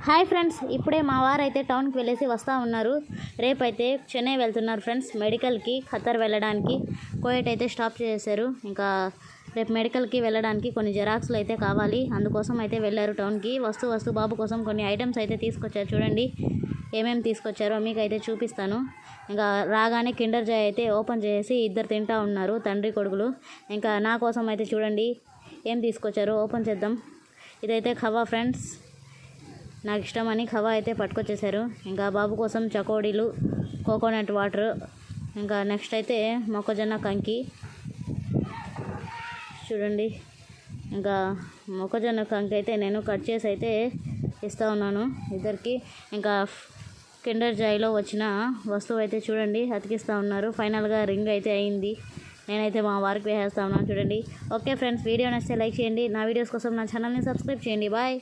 Hi friends, ఇప్పుడే మా వారైతే టౌన్కి వెళ్ళేసి వస్తూ ఉన్నారు. రేపైతే చెన్నై వెళ్తున్నారు ఫ్రెండ్స్, మెడికల్కి. ఖత్తర్ వెళ్ళడానికి కోయట్ అయితే స్టాప్ చేశారు. ఇంకా రేపు మెడికల్కి వెళ్ళడానికి కొన్ని జెరాక్స్లు అయితే కావాలి, అందుకోసం అయితే వెళ్ళారు టౌన్కి. వస్తూ బాబు కోసం కొన్ని ఐటమ్స్ అయితే తీసుకొచ్చారు. చూడండి ఏమేమి తీసుకొచ్చారో మీకు అయితే చూపిస్తాను. ఇంకా రాగానే కిండర్ జాయ్ అయితే ఓపెన్ చేసి ఇద్దరు తింటూ ఉన్నారు, తండ్రి కొడుకులు. ఇంకా నా కోసం అయితే చూడండి ఏం తీసుకొచ్చారో ఓపెన్ చేద్దాం. ఇదైతే ఖవా ఫ్రెండ్స్, నాకు ఇష్టమని ఖవా అయితే పట్టుకొచ్చేసారు. ఇంకా బాబు కోసం చకోడీలు, కోకోనట్ వాటర్, ఇంకా నెక్స్ట్ అయితే మొక్కజొన్న కంకి. చూడండి ఇంకా మొక్కజొన్న కంకి అయితే నేను కట్ చేసి అయితే ఇస్తూ ఉన్నాను ఇద్దరికి. ఇంకా కిండర్ జాయ్లో వచ్చిన వస్తువు అయితే చూడండి అతికిస్తూ ఉన్నారు. ఫైనల్గా రింగ్ అయితే అయింది. నేనైతే మా వారికి వేసేస్తా ఉన్నాను చూడండి. ఓకే ఫ్రెండ్స్, వీడియో నచ్చితే లైక్ చేయండి. నా వీడియోస్ కోసం నా ఛానల్ని సబ్స్క్రైబ్ చేయండి. బాయ్.